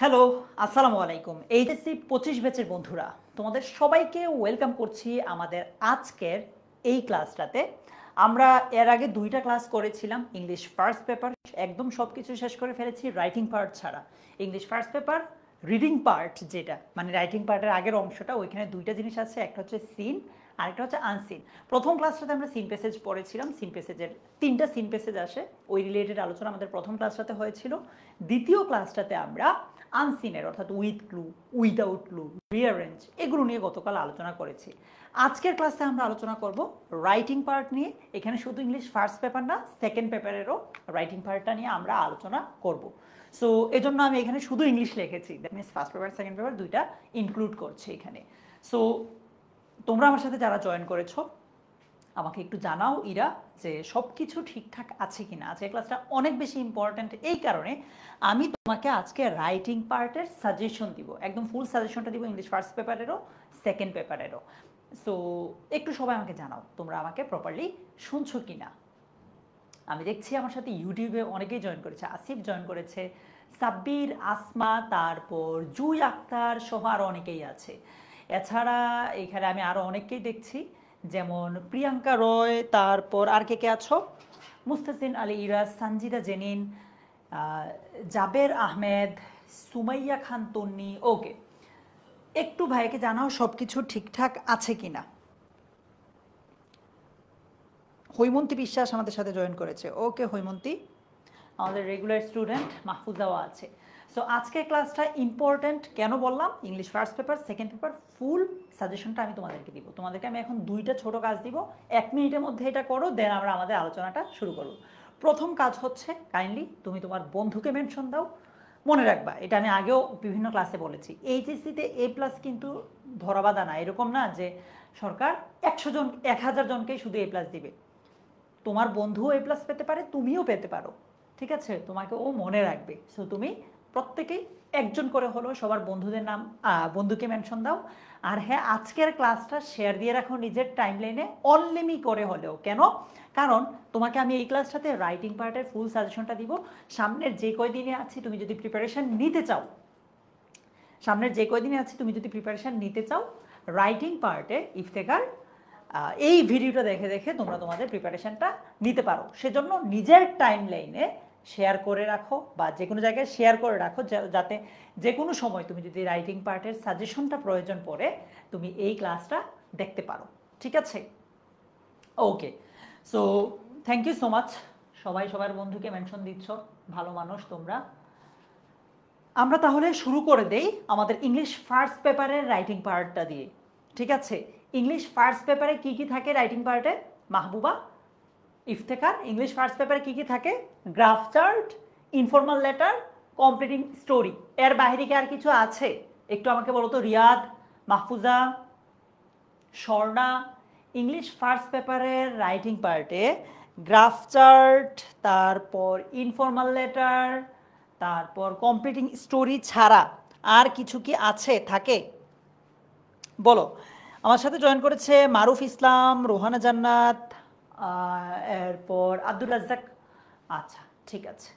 Hello, আসসালামু আলাইকুম। HSC 25 ব্যাচের বন্ধুরা, তোমাদের সবাইকে ওয়েলকাম করছি আমাদের আজকের এই ক্লাসটাতে। আমরা এর আগে 2টা ক্লাস করেছিলাম ইংলিশ ফার্স্ট পেপার, একদম সব কিছু শেষ করে ফেলেছি রাইটিং পার্ট ছাড়া। English first paper reading part যেটা মানে রাইটিং পার্টের আগের অংশটা, ওইখানে 2টা জিনিস আছে, একটা হচ্ছে সিন আর একটা হচ্ছে আনসিন। প্রথম ক্লাসটাতে আমরা সিন প্যাসেজ পড়েছিলাম, সিন প্যাসেজের 3টা সিন প্যাসেজ আসে, ওই রিলেটেড আলোচনা আমাদের প্রথম ক্লাসটাতে হয়েছিল। দ্বিতীয় ক্লাসটাতে আমরা আনসিনের অর্থাৎ with clue, without clue, rearrange এগুলো নিয়ে গতকাল আলোচনা করেছি। আজকের ক্লাসে আমরা আলোচনা করব রাইটিং পার্ট নিয়ে। এখানে শুধু ইংলিশ ফার্স্ট পেপার না, সেকেন্ড পেপারেরও রাইটিং পার্টটা নিয়ে আমরা আলোচনা করব। সো এজন্য আমি এখানে শুধু ইংলিশ লিখেছি, that means first paper second paper দুইটা ইনক্লুড করছি এখানে। সো তোমরা আমার সাথে যারা জয়েন করেছো আমাকে একটু জানাও ইরা যে সব কিছু ঠিকঠাক আছে কিনা। আজকের ক্লাসটা অনেক বেশি ইম্পর্ট্যান্ট, এই কারণে আমি তোমাকে আজকে রাইটিং পার্টের সাজেশন দিব, একদম ফুল সাজেশনটা দিব ইংলিশ ফার্স্ট পেপারেরও সেকেন্ড পেপারেরও। সো একটু সবাই আমাকে জানাও তোমরা আমাকে প্রপারলি শুনছো কিনা। আমি দেখছি আমার সাথে ইউটিউবে অনেকেই জয়েন করেছে, আসিফ জয়েন করেছে, সাব্বির, আসমা, তারপর জুই আক্তার সহ আরও অনেকেই আছে। এছাড়া এখানে আমি আরও অনেককেই দেখছি, যেমন প্রিয়াঙ্কা রয়, তারপর আর কে কে আছো, মুস্তাসিন আলী ইরাজ, সঞ্জিদা জেনিন, জাবের আহমেদ, সুমাইয়া খান তন্নি। ওকে, একটু ভাইকে জানাও সব কিছু ঠিকঠাক আছে কিনা। হৈমন্তী বিশ্বাস আমাদের সাথে জয়েন করেছে। ওকে হৈমন্তী, আমাদের রেগুলার স্টুডেন্ট মাহফুজাও আছে। সো আজকের ক্লাসটা ইম্পর্ট্যান্ট কেন বললাম, English first paper second paper full সাজেশনটা আমি তোমাদেরকে দিব। তোমাদেরকে আমি এখন 2টা ছোট কাজ দিব, 1 মিনিটের মধ্যে এটা করো, দেন আমরা আমাদের আলোচনাটা শুরু করব। প্রথম কাজ হচ্ছে কাইন্ডলি তুমি তোমার বন্ধুকে মেনশন দাও। মনে রাখবা, এটা আমি আগেও বিভিন্ন ক্লাসে বলেছি, এইচএসসিতে A+ কিন্তু ধরাবাধা না, এরকম না যে সরকার 100 জন 1000 জনকেই শুধু A+ দিবে। তোমার বন্ধুও A+ পেতে পারে, তুমিও পেতে পারো, ঠিক আছে? তোমাকে ও মনে রাখবে। সো তুমি প্রত্যেকেই একজন করে হলো সবার বন্ধুদের নাম, বন্ধুকে মেনশন দাও। আর হ্যাঁ, আজকের ক্লাসটা শেয়ার দিয়ে রাখো নিজের টাইমলাইনে, অনলিমি করে হলেও। কেন? কারণ তোমাকে আমি এই ক্লাসটাতে রাইটিং পার্টের ফুল সাজেশনটা দিব। সামনের যে কয়দিনে আছি তুমি যদি প্রিপারেশন নিতে চাও, রাইটিং পার্টে ইফতেখার এই ভিডিওটা দেখে দেখে তোমরা তোমাদের প্রিপারেশনটা নিতে পারো। সেজন্য নিজের টাইমলাইনে শেয়ার করে রাখো বা যে কোনো জায়গায় শেয়ার করে রাখো, যাতে যে কোনো সময় তুমি যদি রাইটিং পার্টের সাজেশনটা প্রয়োজন পড়ে তুমি এই ক্লাসটা দেখতে পারো, ঠিক আছে? Okay, so thank you so much, সবাই সবার বন্ধুকে মেনশন দিচ্ছ, ভালো মানুষ তোমরা। আমরা তাহলে শুরু করে দেই আমাদের ইংলিশ ফার্স্ট পেপারের রাইটিং পার্টটা দিয়ে, ঠিক আছে? ইংলিশ ফার্স্ট পেপারে কি কি থাকে রাইটিং পার্টে? মাহবুবা, ইফতেখার, ইংলিশ ফার্স্ট পেপারে কি কি থাকে? Graph chart, informal letter, completing story. এর বাইরে কি আর কিছু আছে? একটু আমাকে বলো তো, রিয়াদ, মাহফুজা, স্বর্ণা। ইংলিশ ফার্স্ট পেপারের রাইটিং পার্টে গ্রাফ চার্ট, তারপর ইনফর্মাল লেটার, তারপর কমপ্লিটিং স্টোরি ছাড়া আর কিছু কি আছে, থাকে? বলো। আমার সাথে জয়েন করেছে মারুফ ইসলাম, রোহানা জান্নাত, এরপর আব্দুল রাজ্জাক। আচ্ছা, ঠিক আছে,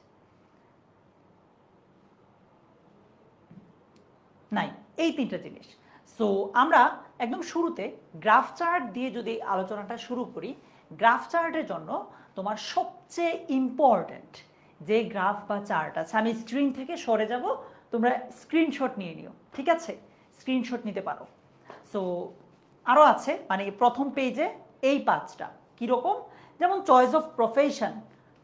নাই এই 3টা জিনিস। সো আমরা একদম শুরুতে গ্রাফ চার্ট দিয়ে যদি আলোচনাটা শুরু করি, গ্রাফ চার্টের জন্য তোমার সবচেয়ে ইম্পর্ট্যান্ট যে গ্রাফ বা চার্ট আছে, আমি স্ক্রিন থেকে সরে যাব, তোমরা স্ক্রিনশট নিয়ে নিও, ঠিক আছে? স্ক্রিনশট নিতে পারো। সো আরও আছে, মানে প্রথম পেজে এই 5টা কীরকম, যেমন choice of profession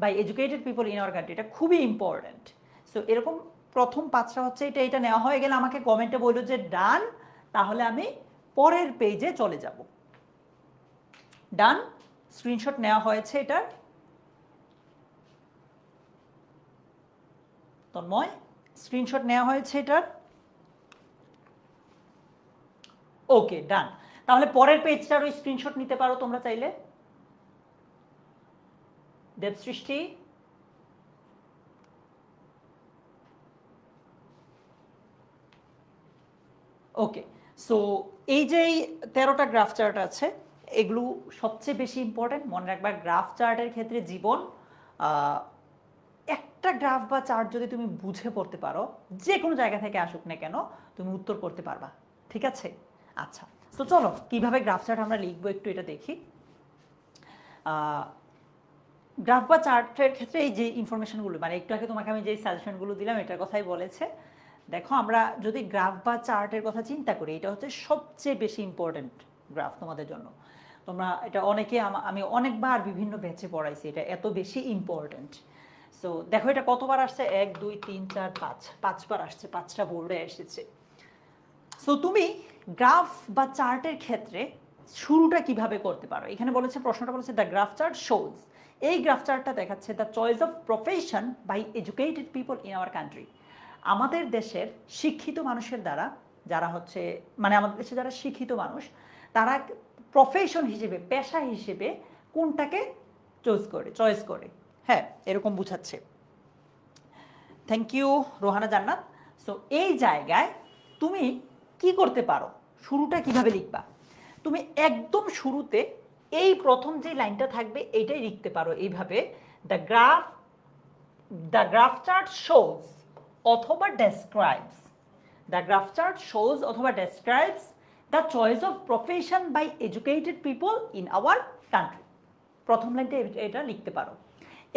by educated people in our country, এটা খুবই ইম্পর্ট্যান্ট। সো এরকম প্রথম 5টা হচ্ছে এটা নেওয়া হয়ে গেলে আমাকে কমেন্টে বললো যে ডান, তাহলে আমি পরের পেজে চলে যাব। ডান, স্ক্রিনশট নেওয়া হয়েছে এটার? তন্ময়, স্ক্রিনশট নেওয়া হয়েছে এটার? ওকে, ডান। তাহলে পরের পেজটারও স্ক্রিনশট নিতে পারো তোমরা চাইলে। দেবসৃষ্টি, ওকে। সো এই যে 13টা গ্রাফ চার্ট আছে, এগুলো সবচেয়ে বেশি ইম্পর্টেন্ট, মনে রাখবা। গ্রাফ চার্টের ক্ষেত্রে জীবন একটা গ্রাফ বা চার্ট যদি তুমি বুঝে পড়তে পারো, যে কোনো জায়গা থেকে আসুক না কেন তুমি উত্তর করতে পারবা। ঠিক আছে? আচ্ছা, তো চলো কিভাবে গ্রাফ চার্ট আমরা লিখবো একটু এটা দেখি। গ্রাফ বা চার্টের ক্ষেত্রে এই যে ইনফরমেশনগুলো, মানে একটু আগে তোমাকে আমি যে সাজেশনগুলো দিলাম এটার কথাই বলেছে। দেখো, আমরা যদি গ্রাফ বা চার্টের কথা চিন্তা করি, এটা হচ্ছে সবচেয়ে বেশি ইম্পর্টেন্ট গ্রাফ তোমাদের জন্য। তোমরা এটা অনেকে, আমি অনেকবার বিভিন্ন ব্যাচে পড়াইছি, এটা এত বেশি ইম্পর্টেন্ট। সো দেখো এটা কতবার আসছে, 1 2 3 4 5, 5বার আসছে, 5টা বোর্ডে এসেছে। সো তুমি গ্রাফ বা চার্টের ক্ষেত্রে শুরুটা কিভাবে করতে পারো, এখানে বলেছে, প্রশ্নটা বলেছে দ্য গ্রাফ চার্ট শোজ, এই গ্রাফ চার্টটা দেখাচ্ছে the choice of profession by educated people in our country, আমাদের দেশের শিক্ষিত মানুষের দ্বারা, যারা হচ্ছে মানে আমাদের দেশে যারা শিক্ষিত মানুষ, তারা প্রফেশন হিসেবে, পেশা হিসেবে কোনটাকে চয়েস করে। হ্যাঁ, এরকম বুঝাচ্ছে। থ্যাংক ইউ রোহানা জান্নাত। সো এই জায়গায় তুমি কি করতে পারো, শুরুটা কিভাবে লিখবা, তুমি একদম শুরুতে এই প্রথম যে লাইনটা থাকবে এইটাই লিখতে পারো এইভাবে, দ্য গ্রাফ চার্ট শোজ অথবা describes, the graph chart shows অথবা describes the choice of profession by educated people in our country. প্রথম লাইনটা এটা লিখতে পারো।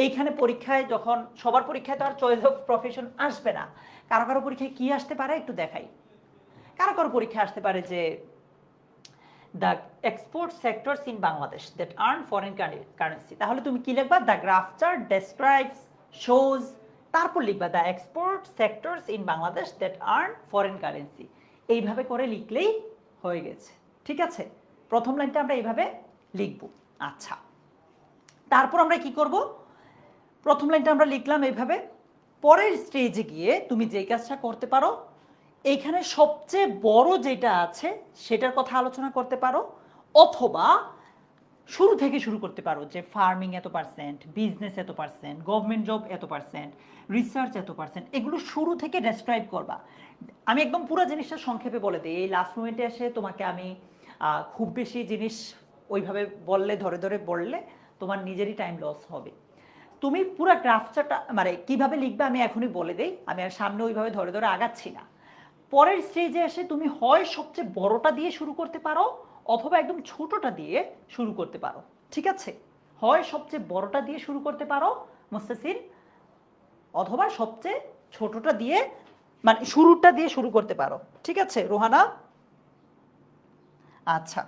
এইখানে পরীক্ষায়, যখন সবার পরীক্ষায় তো আর চয়েস অফ প্রফেশন আসবে না, কারো কারো পরীক্ষায় কি আসতে পারে একটু দেখাই। কারো কারো পরীক্ষায় আসতে পারে যে the export sectors in Bangladesh that earn foreign currency, তাহলে তুমি কি লিখবা, the graph chart describes shows, তারপর লিখবা the export sectors in Bangladesh that earn foreign currency. এইভাবে করে লিখলেই হয়ে গেছে। ঠিক আছে, প্রথম লাইনটা আমরা এইভাবে লিখব। আচ্ছা, তারপর আমরা কি করব, প্রথম লাইনটা আমরা লিখলাম এইভাবে, পরের স্টেজে গিয়ে তুমি যেই কাজটা করতে পারো, এইখানে সবচেয়ে বড় যেটা আছে সেটার কথা আলোচনা করতে পারো, অথবা শুরু থেকে শুরু করতে পারো যে ফার্মিং এত পার্সেন্ট, বিজনেস এত পার্সেন্ট, গভর্নমেন্ট জব এত পার্সেন্ট, রিসার্চ এত পার্সেন্ট, এগুলো শুরু থেকে ডেসক্রাইব করবা। আমি একদম পুরো জিনিসটা সংক্ষেপে বলে দিই, এই লাস্ট মোমেন্টে এসে তোমাকে আমি খুব বেশি জিনিস ওইভাবে বললে, ধরে ধরে বললে তোমার নিজেরই টাইম লস হবে। তুমি পুরো গ্রাফটা মানে কিভাবে লিখবে আমি এখনই বলে দেই, আমি আর সামনে ওইভাবে ধরে ধরে আগাচ্ছি না। পরের স্টেজে এসে তুমি হয় সবচেয়ে বড়টা দিয়ে শুরু করতে পারো, অথবা একদম ছোটটা দিয়ে শুরু করতে পারো। ঠিক আছে, হয় সবচেয়ে বড়টা দিয়ে শুরু করতে পারো মুস্তাসির, অথবা সবচেয়ে ছোটটা দিয়ে, মানে শুরুটা দিয়ে শুরু করতে পারো। ঠিক আছে রোহানা? আচ্ছা,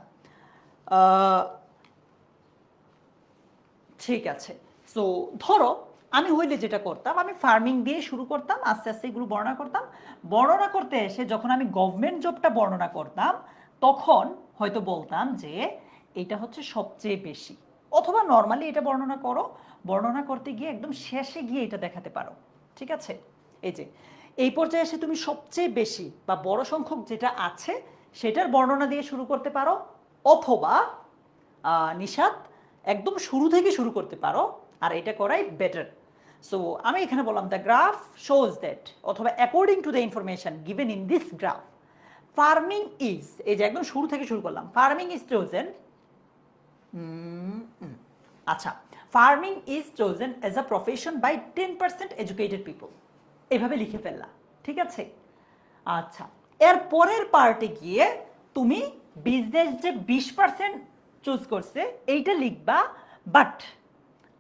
ঠিক আছে। সো ধরো আমি হইলে যেটা করতাম, আমি ফার্মিং দিয়ে শুরু করতাম, আস্তে আস্তে এগুলো বর্ণনা করতাম। বর্ণনা করতে এসে যখন আমি গভর্নমেন্ট জবটা বর্ণনা করতাম, তখন হয়তো বলতাম যে এটা হচ্ছে সবচেয়ে বেশি, অথবা নর্মালি এটা বর্ণনা করো, বর্ণনা করতে গিয়ে একদম শেষে গিয়ে এটা দেখাতে পারো। ঠিক আছে, এই যে এই পর্যায়ে এসে তুমি সবচেয়ে বেশি বা বড় সংখ্যক যেটা আছে সেটার বর্ণনা দিয়ে শুরু করতে পারো, অথবা নিশাত একদম শুরু থেকে শুরু করতে পারো, আর এটা করাই বেটার। সো আমি এখানে বললাম দ্য গ্রাফ শোজ দ্যাট, অথবা according to the information given in this graph farming is, এই যে একদম শুরু থেকে শুরু করলাম, ফার্মিং ইজ চোজেন, আচ্ছা, farming is chosen as a profession by 10% educated people, এভাবে লিখে ফেললাম। ঠিক আছে, আচ্ছা, এর পরের পার্টে গিয়ে তুমি বিজনেস যে 20% চুজ করছে এইটা লিখবা, বাট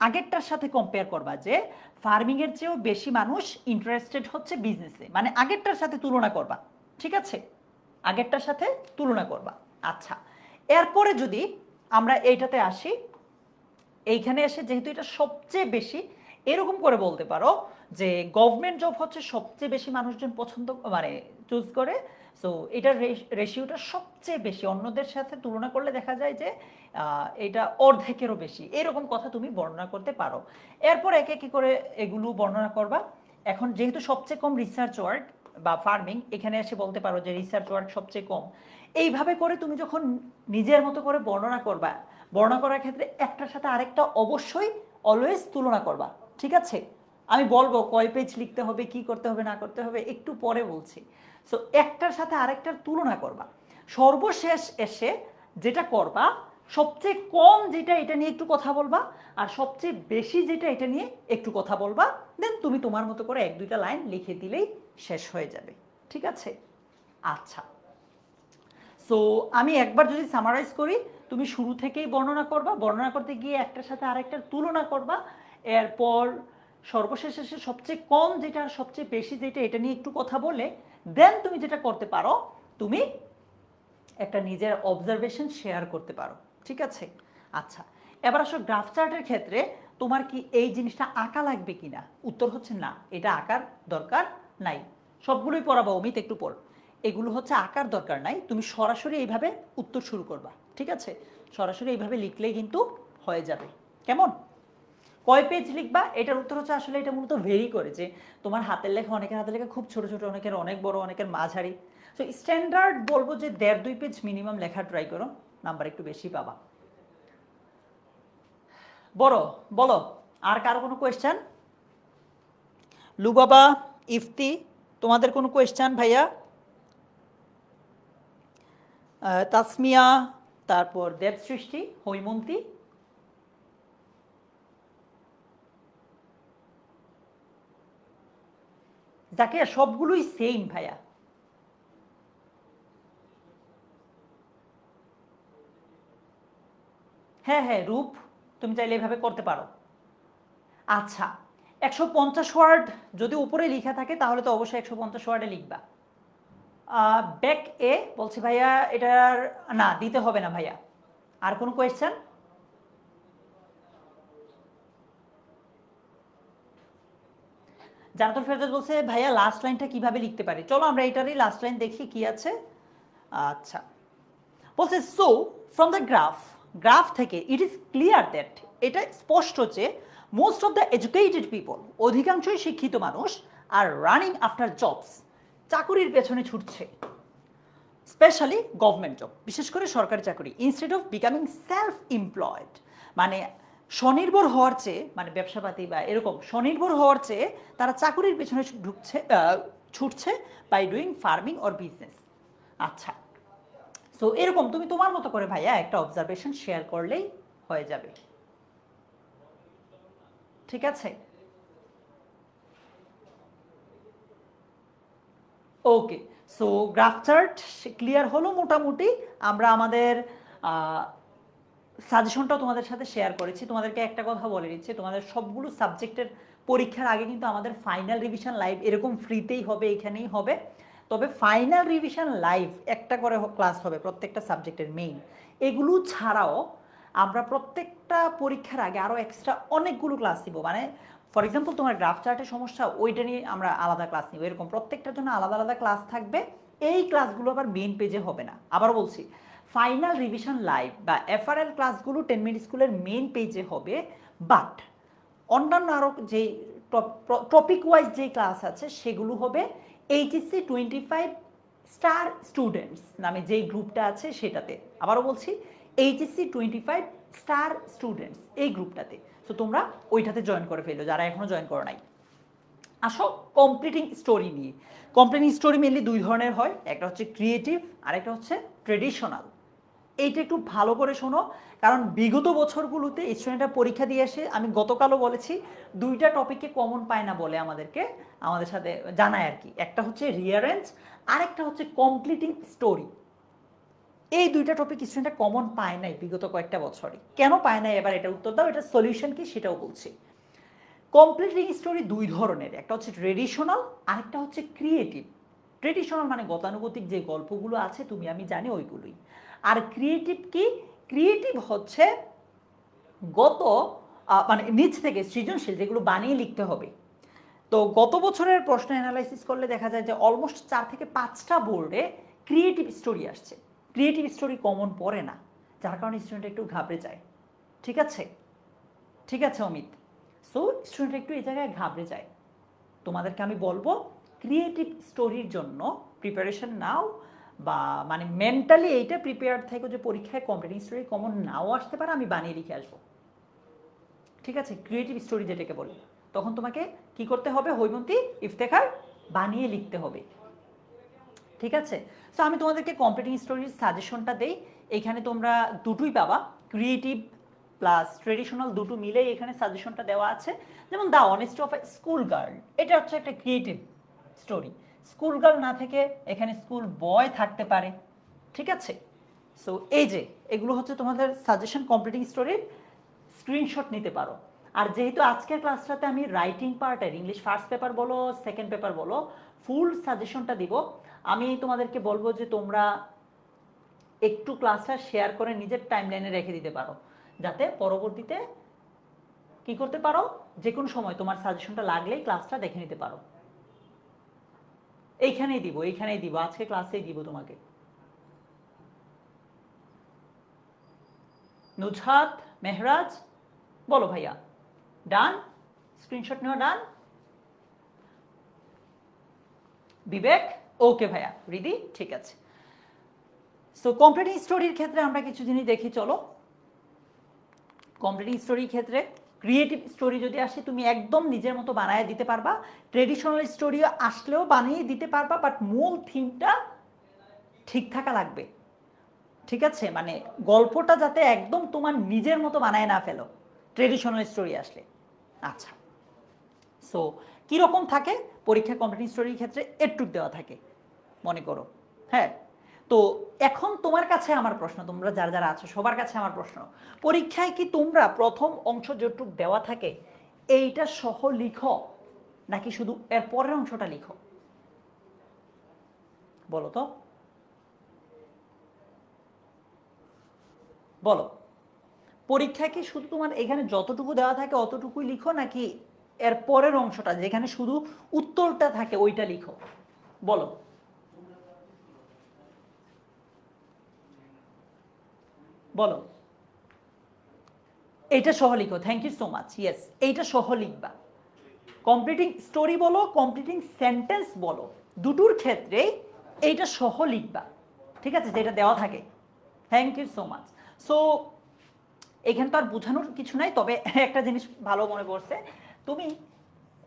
আগেরটার সাথে কম্পেয়ার করবা যে ফার্মিং এর চেয়েও বেশি মানুষ ইন্টারেস্টেড হচ্ছে বিজনেসে, মানে আগেরটার সাথে তুলনা করবা। ঠিক আছে, আগেরটার সাথে তুলনা করবা। আচ্ছা, এরপরে যদি আমরা এইটাতে আসি, এইখানে এসে যেহেতু এটা সবচেয়ে বেশি, এরকম করে বলতে পারো যে গভর্নমেন্ট জব হচ্ছে সবচেয়ে বেশি মানুষজন পছন্দ মানে চুজ করে। সো এটার রেশিওটা সবচেয়ে বেশি, অন্যদের সাথে তুলনা করলে দেখা যায় যে এটা অর্ধেকেরও বেশি, এরকম কথা তুমি বর্ণনা করতে পারো। এরপর একে একে করে এগুলো বর্ণনা করবা। এখন যেহেতু সবচেয়ে কম রিসার্চ ওয়ার্ক বা ফার্মিং, এখানে এসে বলতে পারো যে রিসার্চ ওয়ার্ক সবচেয়ে কম। এইভাবে করে তুমি যখন নিজের মতো করে বর্ণনা করবা, বর্ণনা করার ক্ষেত্রে একটার সাথে আরেকটা অবশ্যই অলওয়েজ তুলনা করবা। ঠিক আছে, আমি বলবো কয় পেজ লিখতে হবে, কি করতে হবে না করতে হবে একটু পরে বলছি। সো একটার সাথে আরেকটার তুলনা করবা, সর্বশেষ এসে যেটা করবা সবচেয়ে কম যেটা এটা নিয়ে একটু কথা বলবা, আর সবচেয়ে বেশি যেটা এটা নিয়ে একটু কথা বলবা। দেন তুমি তোমার মতো করে 1-2টা লাইন লিখে দিলেই শেষ হয়ে যাবে। ঠিক আছে? আচ্ছা, সো আমি একবার যদি সামারাইজ করি, তুমি শুরু থেকেই বর্ণনা করবা, বর্ণনা করতে গিয়ে একটার সাথে আরেকটার তুলনা করবা, এরপর সর্বশেষে সবচেয়ে কম যেটা আর সবচেয়ে বেশি যেটা এটা নিয়ে একটু কথা বলে দেন তুমি যেটা করতে পারো, তুমি একটা নিজের অবজারভেশন শেয়ার করতে পারো। ঠিক আছে? আচ্ছা, এবার আসো গ্রাফ চার্টের ক্ষেত্রে তোমার কি এই জিনিসটা আঁকা লাগবে কিনা? উত্তর হচ্ছে না, এটা আঁকার দরকার নাই। সবগুলোই পড়াবো অমিত একটু পর। এগুলো হচ্ছে আঁকার দরকার নাই, তুমি সরাসরি এইভাবে উত্তর শুরু করবা। ঠিক আছে? সরাসরি এইভাবে লিখলেই কিন্তু হয়ে যাবে। কেমন? কয় পেজ লিখবা এটার উত্তর হচ্ছে আসলে এটা মূলত ভেরি করে যে তোমার হাতের লেখা, অনেকের হাতের লেখা খুব ছোট ছোট, অনেকের অনেক বড়, অনেকের মাঝারি। তো স্ট্যান্ডার্ড বলবো যে 1.5-2 পেজ মিনিমাম লেখা ট্রাই করো, নাম্বার একটু বেশি পাবা। বড় বলো, আর কারো কোনো কোয়েশ্চেন? লুবাবা, ইফতি, তোমাদের কোনো কোয়েশ্চেন ভাইয়া? তাসমিয়া, তারপর দেবসৃষ্টি, হৈমন্তী। যাকে সবগুলোই সেম ভাইয়া। হ্যাঁ হ্যাঁ রূপ, তুমি চাইলে এভাবে করতে পারো। আচ্ছা, 150 ওয়ার্ড যদি উপরে লেখা থাকে তাহলে তো অবশ্যই 150 ওয়ার্ডে লিখবা। ব্যাক এ বলছি ভাইয়া, এটার না দিতে হবে না ভাইয়া। আর কোনো কোয়েশ্চেন? জানাতুল ফেরদৌস বলছে ভাইয়া লাস্ট লাইনটা কিভাবে লিখতে পারি? চলো আমরা এটারই লাস্ট লাইন দেখি কি আছে। আচ্ছা, বলছে সো ফ্রম দ্য গ্রাফ থেকে ইট ইজ ক্লিয়ার দ্যাট, এটা স্পষ্ট যে most of the educated people, অধিকাংশই শিক্ষিত মানুষ, আর রানিং আফটার জবস, চাকুরির পেছনে ছুটছে, স্পেশালি গভর্নমেন্ট জব, বিশেষ করে সরকারি চাকরি, instead of becoming self employed, মানে স্বনির্ভর হওয়ার চেয়ে, মানে ব্যবসাপাতি বা এরকম স্বনির্ভর হওয়ার চেয়ে তারা চাকুরির পেছনে ছুটছে by doing farming or business. আচ্ছা, সো এরকম তুমি তোমার মতো করে ভাইয়া একটা অবজারভেশন শেয়ার করলেই হয়ে যাবে। ঠিক আছে? Okay, so graph chart clear হলো মোটামুটি। আমরা আমাদের সাজেশনটাও তোমাদের সাথে শেয়ার করেছি। তোমাদেরকে একটা কথা বলে দিচ্ছি, তোমাদের সবগুলো সাবজেক্টের পরীক্ষার আগে কিন্তু আমাদের ফাইনাল রিভিশন লাইভ এরকম ফ্রিতেই হবে, এখানেই হবে। তবে ফাইনাল রিভিশন লাইভ একটা করে ক্লাস হবে প্রত্যেকটা সাবজেক্টের মেইন। এগুলো ছাড়াও আমরা প্রত্যেকটা পরীক্ষার আগে আরও এক্সট্রা অনেকগুলো ক্লাস দিব। মানে ফর এক্সাম্পল তোমার গ্রাফ চার্টের সমস্যা, ওইটা নিয়ে আমরা আলাদা ক্লাস নিব, এরকম প্রত্যেকটার জন্য আলাদা আলাদা ক্লাস থাকবে। এই ক্লাসগুলো আবার মেইন পেজে হবে না। আবার বলছি, ফাইনাল রিভিশন লাইভ বা এফআরএল ক্লাসগুলো 10 মিনিট স্কুলের মেইন পেজে হবে, বাট অন্যান্য আরও যে টপিক ওয়াইজ যে ক্লাস আছে সেগুলো হবে এইচএসসি 25 স্টার স্টুডেন্টস নামে যেই গ্রুপটা আছে সেটাতে। আবারও বলছি, এইচএসসি 25 স্টার স্টুডেন্টস এই গ্রুপটাতে। সো তোমরা ওইটাতে জয়েন করে ফেলো যারা এখনও জয়েন করো নাই। আসো কমপ্লিটিং স্টোরি নিয়ে। কমপ্লিটিং স্টোরি মেনলি দুই ধরনের হয়, একটা হচ্ছে ক্রিয়েটিভ আর একটা হচ্ছে ট্রেডিশনাল। এইটা একটু ভালো করে শোনো, কারণ বিগত বছরগুলোতে স্টুডেন্টরা পরীক্ষা দিয়ে এসে, আমি গতকালও বলেছি, দুইটা টপিকে কমন পায় না বলে আমাদের সাথে জানায় আর কি। একটা হচ্ছে রিয়ারেঞ্জ আর একটা হচ্ছে কমপ্লিটিং স্টোরি। এই দুইটা টপিক স্টুডেন্টরা কমন পায় নাই বিগত কয়েকটা বছরে। কেন পায় নাই এবার এটা উত্তর দাও, এটা সলিউশন কি সেটাও বলছি। কমপ্লিটিং স্টোরি দুই ধরনের, একটা হচ্ছে ট্রেডিশনাল আর একটা হচ্ছে ক্রিয়েটিভ। ট্রেডিশনাল মানে গতানুগতিক যে গল্পগুলো আছে তুমি আমি জানি ওইগুলোই। আর ক্রিয়েটিভ কি? ক্রিয়েটিভ হচ্ছে গত মানে নিজ থেকে সৃজনশীল, যেগুলো বানিয়ে লিখতে হবে। তো গত বছরের প্রশ্ন অ্যানালাইসিস করলে দেখা যায় যে অলমোস্ট 4 থেকে 5টা বোর্ডে ক্রিয়েটিভ স্টোরি আসছে। ক্রিয়েটিভ স্টোরি কমন পড়ে না, যার কারণে স্টুডেন্ট একটু ঘাবড়ে যায়। ঠিক আছে? ঠিক আছে অমিত? সো স্টুডেন্ট একটু এই জায়গায় ঘাবড়ে যায়। তোমাদেরকে আমি বলবো ক্রিয়েটিভ স্টোরির জন্য প্রিপারেশন নাও, বা মানে মেন্টালি এইটা প্রিপেয়ার থাকো যে পরীক্ষায় কমপ্লিটিং স্টোরি কমন নাও আসতে পারে, আমি বানিয়ে লিখে আসবো। ঠিক আছে? ক্রিয়েটিভ স্টোরি যেটাকে বলি, তখন তোমাকে কি করতে হবে? হৈমন্তী, ইফতেখার, বানিয়ে লিখতে হবে। ঠিক আছে? সো আমি তোমাদেরকে কমপ্লিটিং স্টোরির সাজেশনটা দেই, এখানে তোমরা দুটোই পাবা। ক্রিয়েটিভ প্লাস ট্রেডিশনাল দুটো মিলেই এখানে সাজেশনটা দেওয়া আছে। যেমন the honesty of A school girl, এটা হচ্ছে একটা ক্রিয়েটিভ স্টোরি। স্কুল গার্ল না থেকে এখানে স্কুল বয় থাকতে পারে, ঠিক আছে। সো এই যে এগুলো হচ্ছে তোমাদের সাজেশন কমপ্লিটিং স্টোরির স্ক্রিনশট নিতে পারো। আর যেহেতু আজকের ক্লাসটাতে আমি রাইটিং পার্টের ইংলিশ ফার্স্ট পেপার বলো সেকেন্ড পেপার বলো ফুল সাজেশনটা দিব, আমি তোমাদেরকে বলবো যে তোমরা একটু ক্লাসটা শেয়ার করে নিজের টাইমলাইনে রেখে দিতে পারো, যাতে পরবর্তীতে কি করতে পারো, যে কোনো সময় তোমার সাজেশনটা লাগলেই ক্লাসটা দেখে নিতে পারো। এইখানেই দিব আজকে ক্লাসেই দিব তোমাকে। নুজহাত মেহরাজ বলো ভাইয়া, ডান? স্ক্রিনশট নেওয়া ডান? বিবেক ওকে ভাইয়া, রিদি ঠিক আছে। সো কমপ্লিটিং স্টোরির ক্ষেত্রে আমরা কিছু জিনিস দেখি, চলো। কমপ্লিটিং স্টোরির ক্ষেত্রে ক্রিয়েটিভ স্টোরি যদি আসে তুমি একদম নিজের মতো বানায় দিতে পারবা, ট্রেডিশনাল স্টোরিও আসলেও বানিয়ে দিতে পারবা, বাট মূল থিমটা ঠিক থাকা লাগবে, ঠিক আছে। মানে গল্পটা যাতে একদম তোমার নিজের মতো বানায় না ফেলো ট্রেডিশনাল স্টোরি আসলে। আচ্ছা, সো কীরকম থাকে পরীক্ষা কমপ্লিটিং স্টোরির ক্ষেত্রে এটুক দেওয়া থাকে মনে করো, হ্যাঁ। তো এখন তোমার কাছে আমার প্রশ্ন, তোমরা যারা যারা আছো সবার কাছে আমার প্রশ্ন, পরীক্ষায় কি তোমরা প্রথম অংশ যেটুক দেওয়া থাকে এইটা সহ লিখো নাকি শুধু এর পরের অংশটা লিখো? বলো তো, বলো। পরীক্ষায় কি শুধু তোমার এখানে যতটুকু দেওয়া থাকে অতটুকুই লিখো নাকি এর পরের অংশটা যেখানে শুধু উত্তরটা থাকে ওইটা লিখো? বলো। বলো। এইটা সহ লিখো, thank you so much, yes এইটা সহ লিখবা। কমপ্লিটিং স্টোরি বলো কমপ্লিটিং সেন্টেন্স বলো দুটোর ক্ষেত্রে এইটা সহ লিখবা, ঠিক আছে, যেটা দেওয়া থাকে। Thank you so much. So এখানে তো আর বোঝানোর কিছু নাই, তবে একটা জিনিস ভালো মনে পড়ছে, তুমি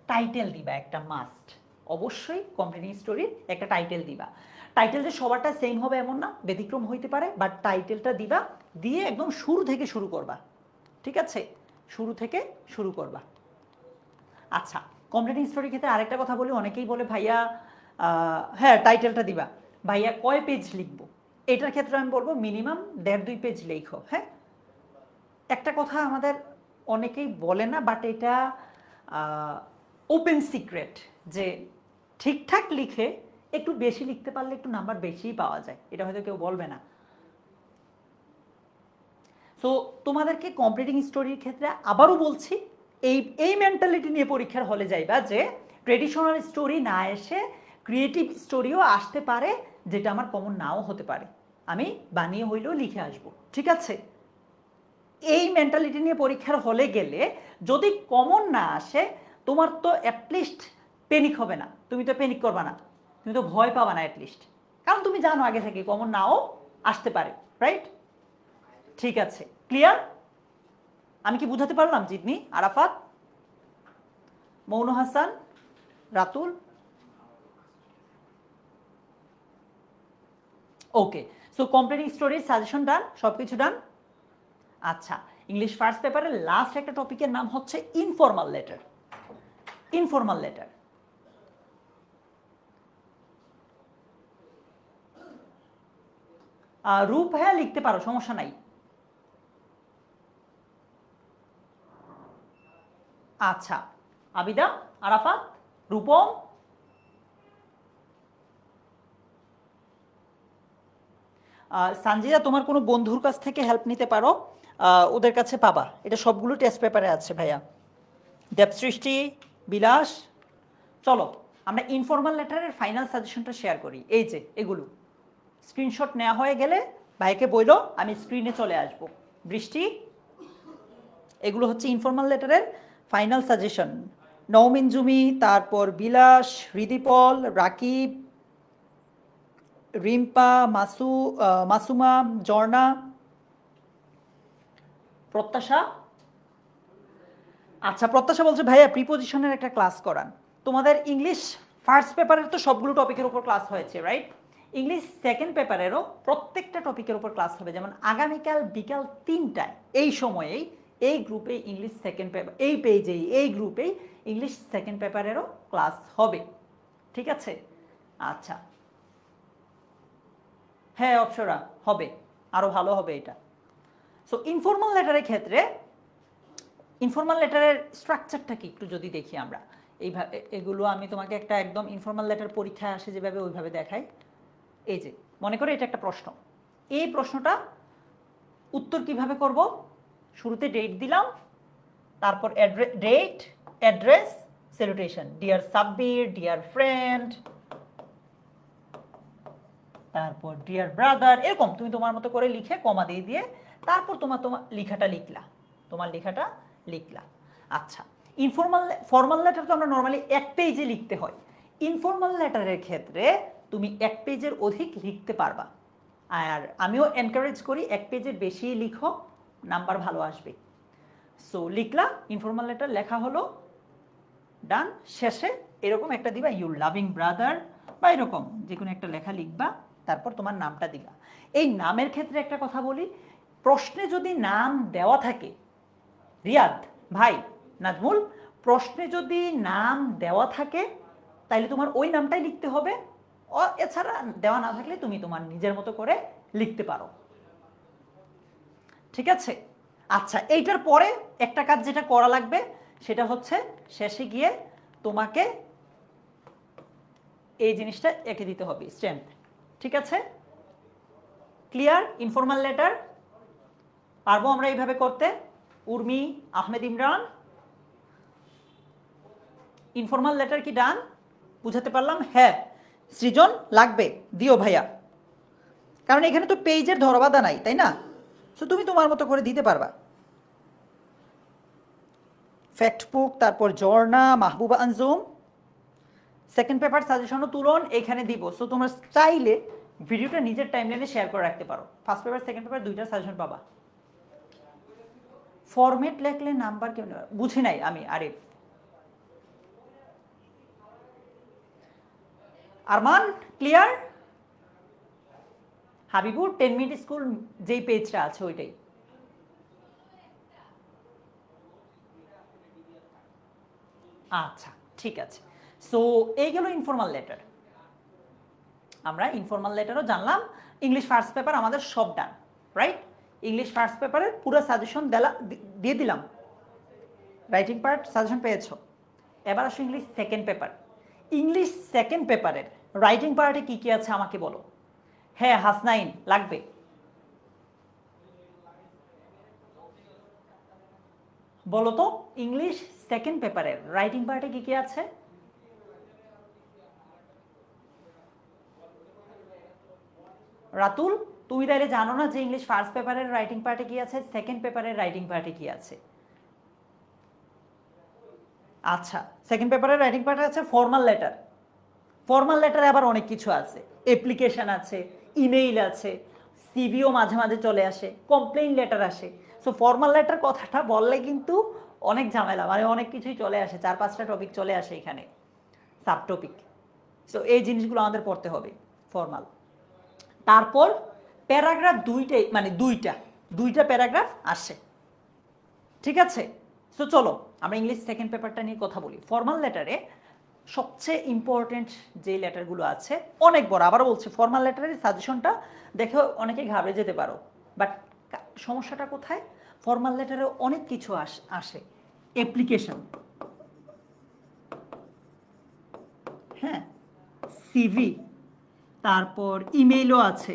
টাইটেল দিবা একটা, মাস্ট অবশ্যই কমপ্লিটিং স্টোরির একটা টাইটেল দিবা। টাইটেল যে সবারটা সেম হবে এমন না, ব্যতিক্রম হইতে পারে, বাট টাইটেলটা দিবা, দিয়ে একদম শুরু থেকে শুরু করবা, ঠিক আছে, শুরু থেকে শুরু করবা। আচ্ছা, কমপ্লিটিং স্টোরির ক্ষেত্রে আরেকটা কথা বলি, অনেকেই বলে ভাইয়া হ্যাঁ টাইটেলটা দিবা, ভাইয়া কয় পেজ লিখবো? এটার ক্ষেত্রে আমি বলবো মিনিমাম 1.5-2 পেজ লেখো, হ্যাঁ। একটা কথা আমাদের অনেকেই বলে না, বাট এটা ওপেন সিক্রেট, যে ঠিকঠাক লিখে একটু বেশি লিখতে পারলে একটু নাম্বার বেশিই পাওয়া যায়, এটা হয়তো কেউ বলবে না। সো তোমাদেরকে কমপ্লিটিং স্টোরির ক্ষেত্রে আবারও বলছি, এই মেন্টালিটি নিয়ে পরীক্ষার হলে যাইবা যে ট্রেডিশনাল স্টোরি না এসে ক্রিয়েটিভ স্টোরিও আসতে পারে, যেটা আমার কমন নাও হতে পারে, আমি বানিয়ে হইলেও লিখে আসব, ঠিক আছে। এই মেন্টালিটি নিয়ে পরীক্ষার হলে গেলে যদি কমন না আসে তোমার তো অ্যাটলিস্ট প্যানিক হবে না, তুমি তো প্যানিক করবা না, তুমি তো ভয় পাবা না অ্যাটলিস্ট, কারণ তুমি জানো আগে থেকে কমন নাও আসতে পারে, রাইট? ঠিক আছে, ক্লিয়ার? আমি কি বুঝাতে পারলাম? জিদনি, আরাফাত, মৌনু হাসান, রাতুল, ওকে। সো কমপ্লিটিং স্টোরির সাজেশন ডান, সবকিছু ডান। আচ্ছা, ইংলিশ ফার্স্ট পেপারের লাস্ট একটা টপিকের নাম হচ্ছে ইনফর্মাল লেটার। ইনফর্মাল লেটার রূপ হ্যাঁ লিখতে পারো, সমস্যা নাই। আচ্ছা, আবিদা, আরাফাত, রূপম, সানজিদা তোমার কোনো বন্ধুর কাছ থেকে হেল্প নিতে পারো, ওদের কাছে পাবা, এটা সবগুলো টেস্ট পেপারে আছে ভাইয়া। দেবসৃষ্টি, বিলাস, চলো আমরা ইনফর্মাল লেটারের ফাইনাল সাজেশনটা শেয়ার করি। এই যে এগুলো স্ক্রিনশট নেওয়া হয়ে গেলে ভাইকে বইলো, আমি স্ক্রিনে চলে আসব। বৃষ্টি, এগুলো হচ্ছে ইনফর্মাল লেটারের ফাইনাল সাজেশন। নওমিন জুমি, তারপর বিলাস, হৃদিপল, রাকিব, রিম্পা, মাসুমা, জর্না, প্রত্যাশা। আচ্ছা, প্রত্যাশা বলছে ভাইয়া প্রিপোজিশনের একটা ক্লাস করান। তোমাদের ইংলিশ ফার্স্ট পেপারের তো সবগুলো টপিকের উপর ক্লাস হয়েছে, রাইট? ইংলিশ সেকেন্ড পেপারেরও প্রত্যেকটা টপিকের উপর ক্লাস হবে, যেমন আগামীকাল বিকাল 3টায় এই সময়েই এই গ্রুপে ইংলিশ সেকেন্ড পেপার, এই পেজেই এই গ্রুপেই ইংলিশ সেকেন্ড পেপারেরও ক্লাস হবে। ঠিক আছে, আচ্ছা, হ্যাঁ অপসরা হবে, আরও ভালো হবে এটা। সো ইনফর্মাল লেটারের ক্ষেত্রে ইনফর্মাল লেটারের স্ট্রাকচারটা কি একটু যদি দেখি আমরা, এইভাবে এগুলো আমি তোমাকে একটা একদম ইনফর্মাল লেটার পরীক্ষায় আসে যেভাবে ওইভাবে দেখাই। এই যে মনে করে এটা একটা প্রশ্ন, এই প্রশ্নটা উত্তর কিভাবে করব, শুরুতে ডেট দিলাম, তারপর date, address, salutation, dear Sabbir, dear friend, তারপর ডিয়ার ব্রাদার, এরকম তুমি তোমার মতো করে লিখে কমা দিয়ে দিয়ে তারপর তোমার লেখাটা লিখলা। আচ্ছা, ফর্মাল লেটার তো আমরা নর্মালি এক পেজে লিখতে হয়, ইনফর্মাল লেটারের ক্ষেত্রে তুমি এক পেজের অধিক লিখতে পারবা, আর আমিও এনকারেজ করি এক পেজের বেশি লিখো, নাম্বার ভালো আসবে। সো লিখলা, ইনফর্মাল লেটার লেখা হলো, ডান, শেষে এরকম একটা দিবা ইউর লাভিং ব্রাদার বা এরকম যে কোনো একটা লেখা লিখবা, তারপর তোমার নামটা দিবা। এই নামের ক্ষেত্রে একটা কথা বলি, প্রশ্নে যদি নাম দেওয়া থাকে, রিয়াদ ভাই, নাজমুল, প্রশ্নে যদি নাম দেওয়া থাকে তাহলে তোমার ওই নামটাই লিখতে হবে, এছাড়া দেওয়া না থাকলে তুমি তোমার নিজের মতো করে লিখতে পারো। ঠিক আছে, আচ্ছা, এইটার পরে একটা কাজ যেটা করা লাগবে সেটা হচ্ছে শেষে গিয়ে তোমাকে এই জিনিসটা এঁকে দিতে হবে, স্ট্যাম্প। ঠিক আছে, ক্লিয়ার? ইনফর্মাল লেটার পারবো আমরা এইভাবে করতে? উর্মি, আহমেদ ইমরান, ইনফর্মাল লেটার কি ডান? বুঝাতে পারলাম? হ্যাঁ, সৃজন লাগবে দিও ভাইয়া, কারণ এখানে তো পেজের ধরবাধা নাই, তাই না? সো তুমি তোমার মতো করে দিতে পারবা। ফ্যাক্টবুক, তারপর জর্না, মাহবুবা আনজুম, সেকেন্ড পেপার সাজেশনও তুলন এখানে দিব। সো তোমরা চাইলে ভিডিওটা নিজের টাইমলাইনে শেয়ার করে রাখতে পারো, ফার্স্ট পেপার সেকেন্ড পেপার দুইটা সাজেশন পাবা। ফরম্যাট লেখলে নাম্বার কেমন? বুঝি নাই আমি, Arif. Arman clear? Habibur 10 minute school যেই পেজটা আছে ওইটাই। আচ্ছা ঠিক আছে, সো এই গেল ইনফর্মাল লেটার। আমরা ইনফর্মাল লেটারও জানলাম, ইংলিশ ফার্স্ট পেপার আমাদের সব ডান, রাইট? ইংলিশ ফার্স্ট পেপারের পুরো সাজেশন দিয়ে দিলাম, রাইটিং পার্ট সাজেশন পেয়েছো। এবার আসো English second paper. English second পেপারের রাইটিং পার্টে কি কি আছে আমাকে বলো। হ্যাঁ হাসনাইন লাগবে, বলো তো ইংলিশ সেকেন্ড পেপারের রাইটিং পার্টে কি কি আছে? রাতুল, তুমি তাইলে জানো না যে ইংলিশ ফার্স্ট পেপারের রাইটিং পার্টে কি আছে, সেকেন্ড পেপারের রাইটিং পার্টে কি আছে? আচ্ছা, সেকেন্ড পেপারের রাইটিং পার্টে আছে ফর্মাল লেটার। ফর্মাল লেটারে আবার অনেক কিছু আছে, অ্যাপ্লিকেশন আছে, ইমেইল আছে, সিভিও মাঝে মাঝে চলে আসে, কমপ্লেইন লেটার আসে। সো ফর্মাল লেটার কথাটা বললে কিন্তু অনেক ঝামেলা, মানে অনেক কিছুই চলে আসে, 4-5টা টপিক চলে আসে এখানে, সাব টপিক। সো এই জিনিসগুলো আমাদের পড়তে হবে ফর্মাল। তারপর প্যারাগ্রাফ দুইটাই, মানে দুইটা প্যারাগ্রাফ আসে। ঠিক আছে, সো চলো আমরা ইংলিশ সেকেন্ড পেপারটা নিয়ে কথা বলি। ফর্মাল লেটারে সবচেয়ে ইম্পর্টেন্ট যে লেটারগুলো আছে, অনেক বড়, আবারও বলছি ফর্মাল লেটারের সাজেশনটা দেখে অনেকে ঘাবড়ে যেতে পারো, বাট সমস্যাটা কোথায়? ফর্মাল লেটারে অনেক কিছু আসে, অ্যাপ্লিকেশন, হ্যাঁ, সিভি, তারপর ইমেইলও আছে,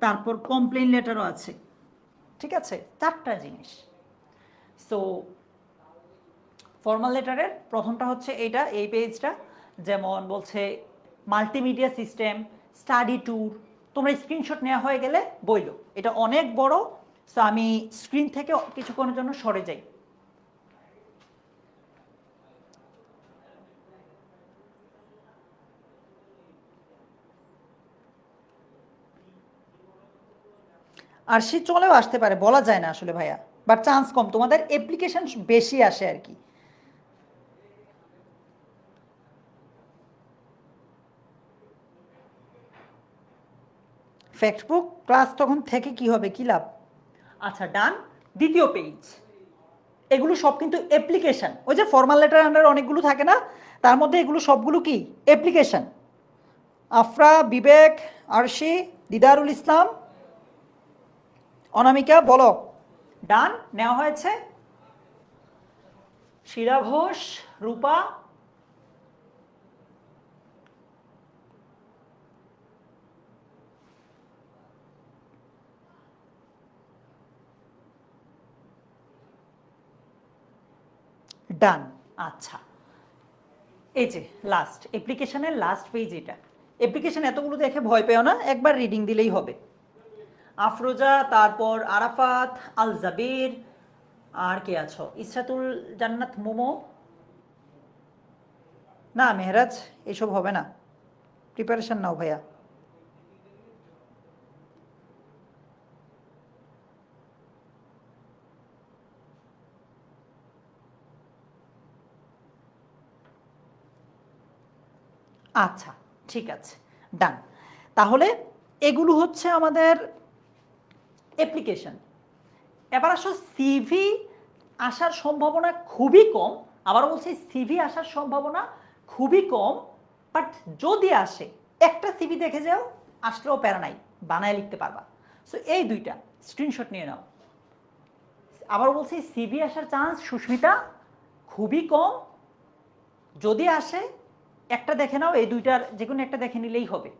তারপর কমপ্লেইন লেটারও আছে। ঠিক আছে, 4টা জিনিস। সো ফর্মাল লেটারের প্রথমটা হচ্ছে এইটা, এই পেজটা, যেমন বলছে মাল্টিমিডিয়া সিস্টেম, স্টাডি ট্যুর। তোমরা স্ক্রিনশট নেওয়া হয়ে গেলে বইলো, এটা অনেক বড়। সো আমি স্ক্রিন থেকে কিছুক্ষণের জন্য সরে যাই। আর সে চলেও আসতে পারে, বলা যায় না আসলে ভাইয়া, বাট চান্স কম, তোমাদের অ্যাপ্লিকেশন বেশি আসে আর কি। ফ্যাক্ট বুক ক্লাস তখন থেকে কি হবে, কি লাভ? আচ্ছা ডান। দ্বিতীয় পেজ, এগুলো সব কিন্তু অ্যাপ্লিকেশন। ওই যে ফর্মাল লেটার আন্ডার অনেকগুলো থাকে না, তার মধ্যে এগুলো সবগুলো কি অ্যাপ্লিকেশন। আফরা, বিবেক, আরশি, দিদারুল ইসলাম, অনামিকা বলো। ডান, নেওয়া হয়েছে। শিরা ঘোষ, রূপা, ডান। আচ্ছা এই যে লাস্ট অ্যাপ্লিকেশনের লাস্ট পেজ, এটা অ্যাপ্লিকেশন এতগুলো দেখে ভয় পেও না, একবার রিডিং দিলেই হবে। আফরোজা, তারপর আরাফাত, আল জাবির, আর কে আছো, ইসরাতুল জান্নাত মোমো, না মেহরাজ এসব হবে না, প্রিপারেশন নাও ভাইয়া। আচ্ছা ঠিক আছে, ডান। তাহলে এগুলো হচ্ছে আমাদের অ্যাপ্লিকেশন। এবার আসো সিভি আসার সম্ভাবনা খুবই কম, আবার বলছি সিভি আসার সম্ভাবনা খুবই কম, বাট যদি আসে একটা সিভি দেখে যাও, আসলেও প্যারা নাই, বানায় লিখতে পারবা। সো এই দুইটা স্ক্রিনশট নিয়ে নাও। আবার বলছি সিভি আসার চান্স সুস্মিতা খুবই কম, যদি আসে একটা দেখে নাও, এই দুইটার যে কোনো একটা দেখে নিলেই হবে।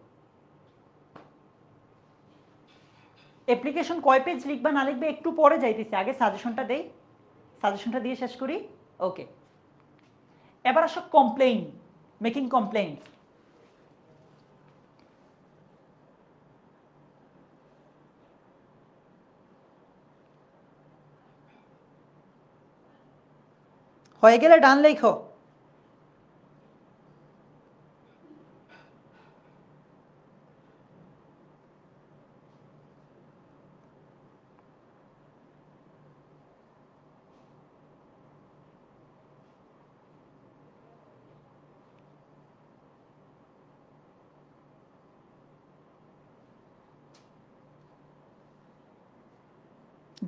অ্যাপ্লিকেশন কয় পেজ লিখবা না লিখবে একটু পরে যাইতেছি, আগে সাজেশনটা দেই, সাজেশনটা দিয়ে শেষ করি। ওকে, এবার আসো কমপ্লেইন, মেকিং কমপ্লেইন। হয়ে গেলে ডান লেখো।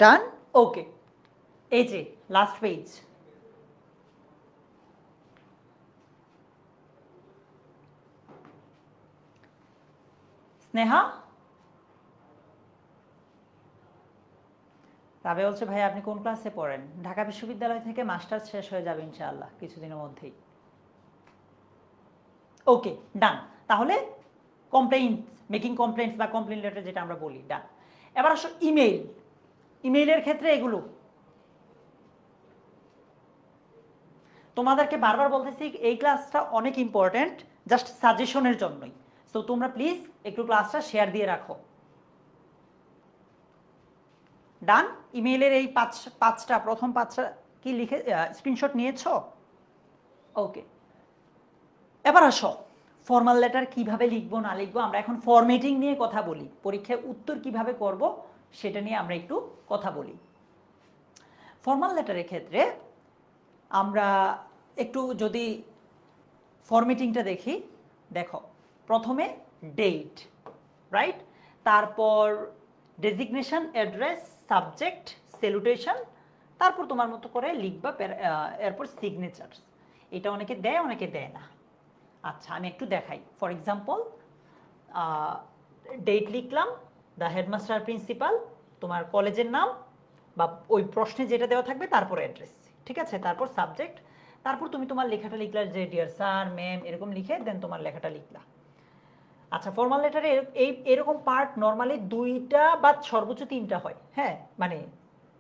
ডান, ওকে। এই যে লাস্ট পেজ, স্নেহা, রাবে বলছে ভাই আপনি কোন ক্লাসে পড়েন? ঢাকা বিশ্ববিদ্যালয় থেকে মাস্টার্স শেষ হয়ে যাবে ইনশাআল্লাহ কিছুদিনের মধ্যেই। ওকে ডান। তাহলে কমপ্লেইন্স, মেকিং কমপ্লেইন্স বা কমপ্লেইন লেটার যেটা আমরা বলি, ডান। এবার আসো ইমেইল। ইমেইলের ক্ষেত্রে এগুলো তোমাদেরকে বারবার বলতেছি, এই ক্লাসটা অনেক ইম্পর্ট্যান্ট, জাস্ট সাজেশনের জন্যই। সো তোমরা প্লিজ একটু ক্লাসটা শেয়ার দিয়ে রাখো। ডান। ইমেইলের এই পাঁচটা প্রথম পাঁচটা কি লিখে স্ক্রিনশট নিয়েছো? ওকে, এবার আসো ফর্মাল লেটার কিভাবে লিখবো না লিখবো, আমরা এখন ফরম্যাটিং নিয়ে কথা বলি, পরীক্ষায় উত্তর কিভাবে করব সেটা নিয়ে আমরা একটু কথা বলি। ফর্মাল লেটারের ক্ষেত্রে আমরা একটু যদি ফরম্যাটিংটা দেখি, দেখো প্রথমে ডেট, রাইট, তারপর ডেজিগনেশন, অ্যাড্রেস, সাবজেক্ট, স্যালুটেশন, তারপর তোমার মতো করে লিখবা, এরপর সিগনেচার। এটা অনেকে দেয় অনেকে দেয় না। আচ্ছা আমি একটু দেখাই। ফর এক্সাম্পল ডেট লিখলাম, দ্য হেডমাস্টার প্রিন্সিপাল, তোমার কলেজের নাম বা ওই প্রশ্নে যেটা দেওয়া থাকবে, তারপর অ্যাড্রেস, ঠিক আছে, তারপর সাবজেক্ট, তারপর তুমি তোমার লেখাটা লিখলা যে ডিয়ার স্যার ম্যাম এরকম লিখে দেন তোমার লেখাটা লিখলা। আচ্ছা ফর্মাল লেটারে এরকম পার্ট নর্মালি দুইটা বা সর্বোচ্চ তিনটা হয়, হ্যাঁ মানে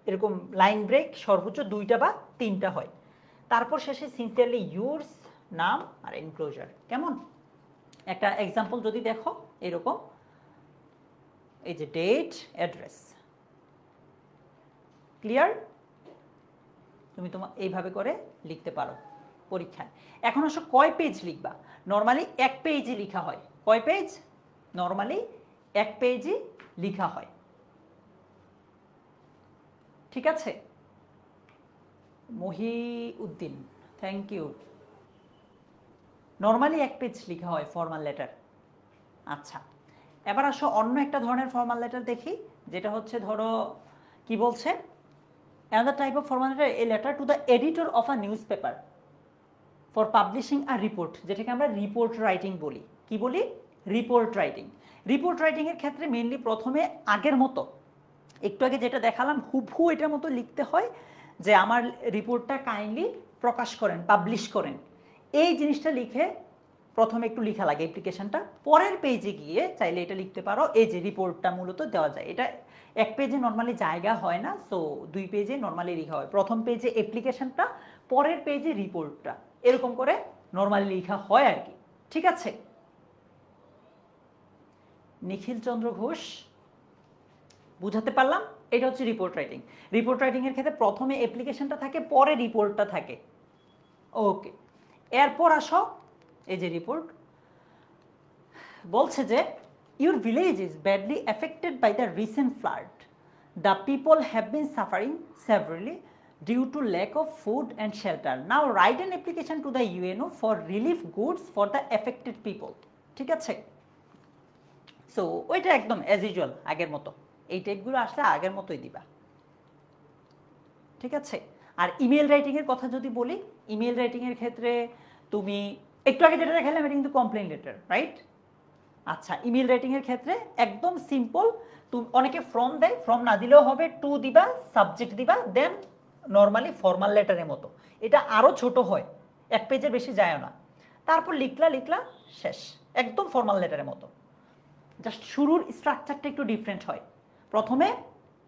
এরকম লাইন ব্রেক সর্বোচ্চ দুইটা বা তিনটা হয়, তারপর শেষে সিনসিয়ারলি ইউরস, নাম আর এনক্লোজার। কেমন একটা এক্সাম্পল যদি দেখো, এরকম এই যে ডেট, অ্যাড্রেস, ক্লিয়ার? তুমি তোমার এইভাবে করে লিখতে পারো পরীক্ষায়। এখন আসো কয় পেজ লিখবা? নর্মালি এক পেজই লেখা হয়। কয় পেজ? নর্মালি এক পেজই লেখা হয়, ঠিক আছে। Mohiuddin, thank you. নর্মালি এক পেজ লেখা হয় ফর্মাল লেটার। আচ্ছা এবার আসো অন্য একটা ধরনের ফর্মাল লেটার দেখি, যেটা হচ্ছে ধরো কি বলছে, another type of formal letter, a letter to the editor of a newspaper for publishing a report, যেটাকে আমরা রিপোর্ট রাইটিং বলি। কি বলি? Report writing. রিপোর্ট রাইটিং এর ক্ষেত্রে মেইনলি প্রথমে আগের মতো, একটু আগে যেটা দেখালাম হুবহু এটার মতো লিখতে হয় যে আমার রিপোর্টটা কাইন্ডলি প্রকাশ করেন, পাবলিশ করেন, এই জিনিসটা লিখে প্রথমে একটু লেখা লাগে অ্যাপ্লিকেশনটা, পরের পেজে গিয়ে চাইলে এটা লিখতে পারো, এই যে রিপোর্টটা মূলত দেওয়া যায়। এটা এক পেজে নর্মালি জায়গা হয় না, সো 2 পেজে নর্মালি লেখা হয়। প্রথম পেজে অ্যাপ্লিকেশনটা, পরের পেজে রিপোর্টটা, এরকম করে নর্মালি লেখা হয় আর কি। ঠিক আছে? নিখিল চন্দ্র ঘোষ, বুঝাতে পারলাম? এটা হচ্ছে রিপোর্ট রাইটিং। রিপোর্ট রাইটিং এর ক্ষেত্রে প্রথমে অ্যাপ্লিকেশনটা থাকে, পরে রিপোর্টটা থাকে। ওকে, এরপর আসো এই যে রিপোর্ট বলছে যে your village is badly affected by the recent flood. The people have been suffering severely due to lack of food and shelter. Now write an application to the UNO for relief goods for the affected people. ঠিক আছে? So ওইটা একদম as usual আগের মতো, এই টাইপগুলো আসলে আগের মতোই দিবা। ঠিক আছে? আর ইমেল রাইটিং এর কথা যদি বলি, ইমেল রাইটিং এর ক্ষেত্রে তুমি একটু আগে যেটা দেখালাম এটা কিন্তু কমপ্লেইন লেটার, রাইট? আচ্ছা, ইমেল রাইটিং এর ক্ষেত্রে একদম সিম্পল, তুমি অনেকে ফ্রম দেয়, ফ্রম না দিলেও হবে, টু দিবা, সাবজেক্ট দিবা, দেন নর্মালি ফর্মাল লেটারের মতো। এটা আরও ছোট হয়, 1 পেজের বেশি যায় না। তারপর লিখলা শেষ, একদম ফর্মাল লেটারের মতো। জাস্ট শুরুর স্ট্রাকচারটা একটু ডিফারেন্ট হয়, প্রথমে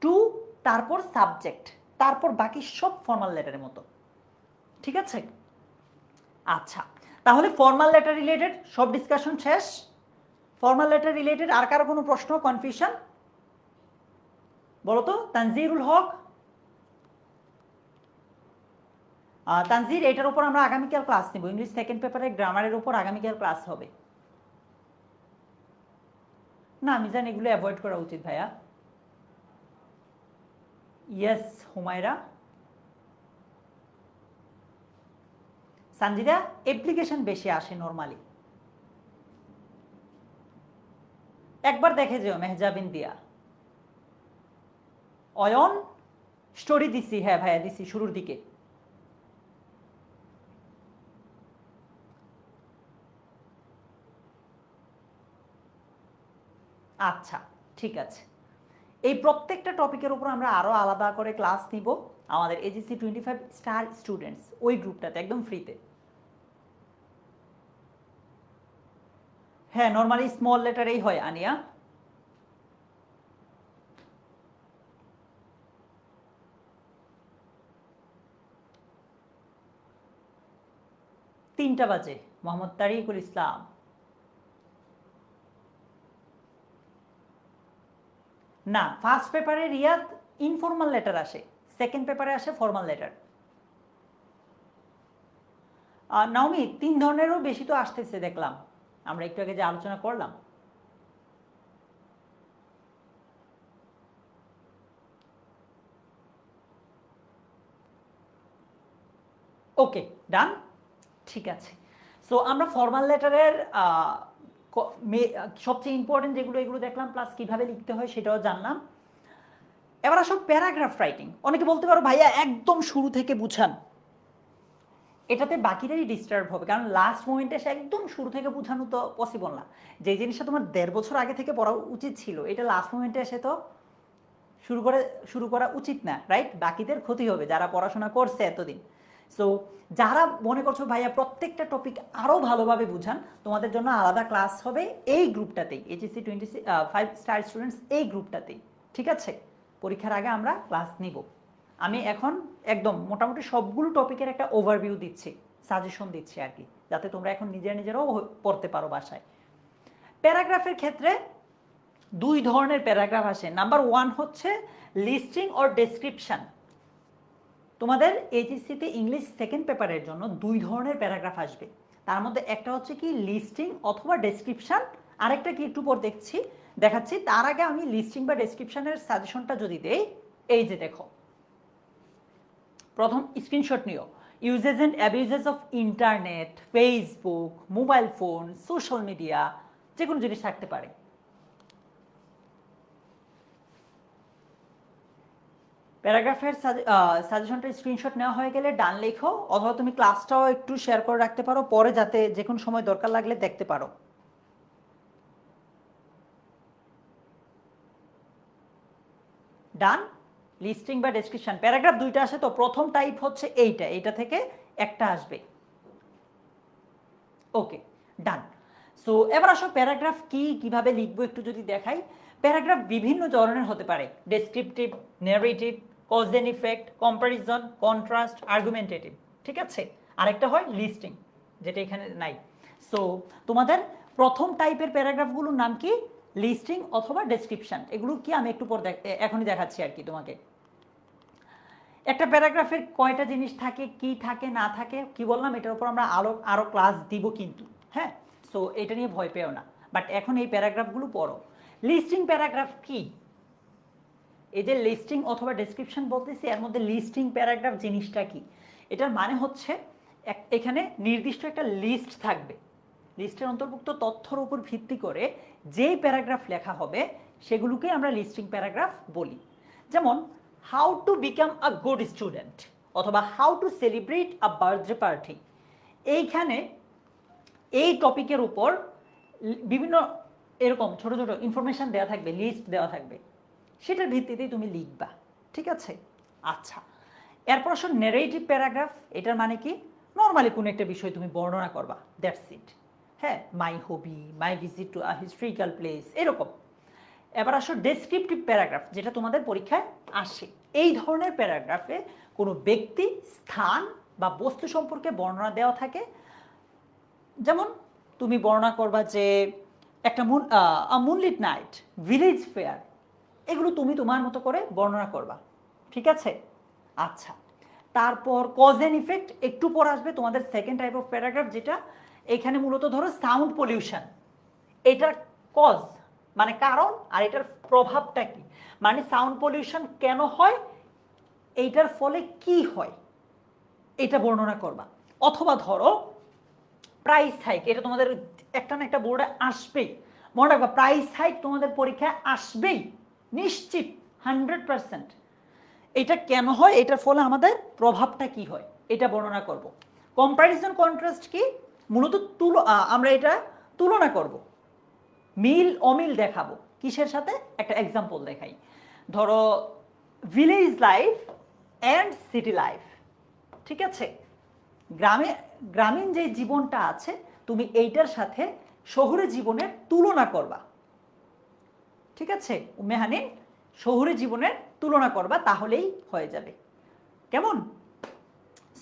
টু, তারপর সাবজেক্ট, তারপর বাকি সব ফর্মাল লেটারের মতো। ঠিক আছে? আচ্ছা, তাহলে ফর্মাল লেটার রিলেটেড সব ডিসকাশন শেষ। ফর্মাল লেটার রিলেটেড আর কারো কোনো প্রশ্ন, কনফিউশন বলো তো? তানজিরুল হক, তানজির, এটার উপর আমরা আগামীকাল ক্লাস নেব, ইংলিশ সেকেন্ড পেপারের গ্রামারের উপর আগামীকাল ক্লাস হবে। না আমি জানি এগুলো অ্যাভয়েড করা উচিত ভাইয়া। ইয়েস হুমায়রা। সানজিদা, অ্যাপ্লিকেশন বেশি আসে নর্মালি, একবার দেখে যেও মেহজাবিন দিয়া। অয়ন, স্টোরি দিছি, হ্যাঁ ভাইয়া দিছি শুরুর দিকে। আচ্ছা ঠিক আছে, এই প্রত্যেকটা টপিকের উপর আমরা আরও আলাদা করে ক্লাস নিব আমাদের এজিসি 25 স্টার স্টুডেন্টস ওই গ্রুপটাতে, একদম ফ্রিতে। হ্যাঁ নর্মালি স্মল লেটারেই হয় আনিয়া। তিনটা বাজে, মোহাম্মদ তারিকুল ইসলাম। না, ফার্স্ট পেপারে রিয়াদ ইনফর্মাল লেটার আসে, সেকেন্ড পেপারে আসে ফর্মাল লেটার। নাওমি 3 ধরনেরও বেশি তো আসতেছে দেখলাম, আমরা একটু আগে যে আলোচনা করলাম। ওকে ডান, ঠিক আছে। সো আমরা ফর্মাল লেটারের সবচেয়ে ইম্পর্টেন্ট যেগুলো এগুলো দেখলাম, প্লাস কিভাবে লিখতে হয় সেটাও জানলাম। এবার আসো প্যারাগ্রাফ রাইটিং। অনেকে বলতে পারো ভাইয়া একদম শুরু থেকে বুঝান, এটাতে বাকিরাই ডিস্টার্ব হবে, কারণ লাস্ট মোমেন্টে এসে একদম শুরু থেকে বোঝানো তো পসিবল না। যে জিনিসটা তোমার 1.5 বছর আগে থেকে পড়া উচিত ছিল, এটা লাস্ট মোমেন্টে এসে তো শুরু করা উচিত না, রাইট? বাকিদের ক্ষতি হবে যারা পড়াশোনা করছে এতদিন। সো যারা মনে করছো ভাইয়া প্রত্যেকটা টপিক আরও ভালোভাবে বুঝান, তোমাদের জন্য আলাদা ক্লাস হবে এই গ্রুপটাতেই, এইচএসসি 25 স্টার স্টুডেন্টস এই গ্রুপটাতেই। ঠিক আছে? পরীক্ষার আগে আমরা ক্লাস নিব। আমি এখন একদম মোটামুটি সবগুলো টপিকের একটা ওভারভিউ দিচ্ছি, সাজেশন দিচ্ছি আর কি, যাতে তোমরা এখন নিজেরাও পড়তে পারো বাসায়। প্যারাগ্রাফের ক্ষেত্রে 2 ধরনের প্যারাগ্রাফ আসে। নাম্বার 1 হচ্ছে লিস্টিং অর ডেসক্রিপশন। তোমাদের এইচএসসিতে ইংলিশ সেকেন্ড পেপারের জন্য 2 ধরনের প্যারাগ্রাফ আসবে, তার মধ্যে একটা হচ্ছে কি লিস্টিং অথবা ডেসক্রিপশন, আরেকটা কি একটু পর দেখাচ্ছি। তার আগে আমি লিস্টিং বা ডেসক্রিপশনের সাজেশনটা যদি দেই, এই যে দেখো, প্রথম স্ক্রিনশট নিও। Uses and abuses of internet, Facebook, mobile phone, social media, যে কোনো জিনিস থাকতে পারে। প্যারাগ্রাফের সাজেশনটা স্ক্রিনশট নেওয়া হয়ে গেলে ডান লেখো, অথবা তুমি ক্লাসটাও একটু শেয়ার করে রাখতে পারো পরে, যাতে যে কোনো সময় দরকার লাগলে দেখতে পারো। ডান। লিস্টিং বা ডেসক্রিপশন, প্যারাগ্রাফ দুইটা আসে, তো প্রথম টাইপ হচ্ছে এইটা থেকে একটা আসবে। ওকে, ডান। সো এবার আসো প্যারাগ্রাফ কি, কিভাবে লিখবো একটু যদি দেখাই। প্যারাগ্রাফ বিভিন্ন ধরনের হতে পারে, descriptive, narrative, cause and effect, comparison, contrast, argumentative. ঠিক আছে, আরেকটা হয় লিস্টিং, যেটা এখানে নাই। সো তোমাদের প্রথম টাইপের প্যারাগ্রাফগুলোর নাম কি? লিস্টিং অথবা ডেসক্রিপশন। এগুলো কি আমি একটু পর এখনই দেখাচ্ছি আর কি তোমাকে। একটা প্যারাগ্রাফের কয়টা জিনিস থাকে, কি থাকে না থাকে, কি বললাম, এটার উপর আমরা আরো ক্লাস দিব কিন্তু, হ্যাঁ। সো এটা নিয়ে ভয় পেও না, বাট এখন এই প্যারাগ্রাফগুলো পড়ো। লিস্টিং প্যারাগ্রাফ কি? এই যে লিস্টিং অথবা ডেসক্রিপশন বলতেছি, এর মধ্যে লিস্টিং প্যারাগ্রাফ জিনিসটা কি? এটার মানে হচ্ছে এখানে নির্দিষ্ট একটা লিস্ট থাকবে, লিস্টের অন্তর্ভুক্ত তথ্যের উপর ভিত্তি করে যেই প্যারাগ্রাফ লেখা হবে সেগুলোকে আমরা লিস্টিং প্যারাগ্রাফ বলি। যেমন how to become a good student, অথবা how to celebrate a birthday party. এইখানে এই টপিকের উপর বিভিন্ন এরকম ছোট ছোট ইনফরমেশন দেওয়া থাকবে, লিস্ট দেওয়া থাকবে, সেটার ভিত্তিতেই তুমি লিখবা। ঠিক আছে, আচ্ছা। এরপর আসো ন্যারেটিভ প্যারাগ্রাফ। এটার মানে কি? নর্মালি কোনো একটা বিষয় তুমি বর্ণনা করবা, দ্যাটস ইট। হ্যাঁ, my hobby, my visit to a historical place, এরকম। এবার আসো ডেসক্রিপটিভ প্যারাগ্রাফ, যেটা তোমাদের পরীক্ষায় আসে। এই ধরনের প্যারাগ্রাফে কোনো ব্যক্তি, স্থান বা বস্তু সম্পর্কে বর্ণনা দেওয়া থাকে। যেমন তুমি বর্ণনা করবা যে একটা মুনলিট নাইট, ভিলেজ ফেয়ার, এগুলো তুমি তোমার মতো করে বর্ণনা করবা। ঠিক আছে, আচ্ছা। তারপর কজ এন্ড ইফেক্ট একটু পর আসবে, তোমাদের সেকেন্ড টাইপ অফ প্যারাগ্রাফ, যেটা এখানে মূলত ধরো সাউন্ড পলিউশন, এটার কজ মানে কারণ, আর এটার প্রভাবটা কি, মানে সাউন্ড পলিউশন কেন হয়, এইটার ফলে কি হয়, এটা বর্ণনা করবা। অথবা ধরো প্রাইস হাইক, এটা তোমাদের একটা না একটা বোর্ডে আসবেই, মনে রাখবা প্রাইস হাইক তোমাদের পরীক্ষায় আসবেই নিশ্চিত, 100%। এটা কেন হয়, এটার ফলে আমাদের প্রভাবটা কি হয়, এটা বর্ণনা করব। কম্প্যারিজন কন্ট্রাস্ট কি? মূলত আমরা এটা তুলনা করব, মিল অমিল দেখাবো। কিসের সাথে? একটা এক্সাম্পল দেখাই। ধরো village life and city life. ঠিক আছে, গ্রামীণ যে জীবনটা আছে, তুমি এইটার সাথে শহুরে জীবনের তুলনা করবা। ঠিক আছে, মেহানিন শহুরে জীবনের তুলনা করবা, তাহলেই হয়ে যাবে। কেমন?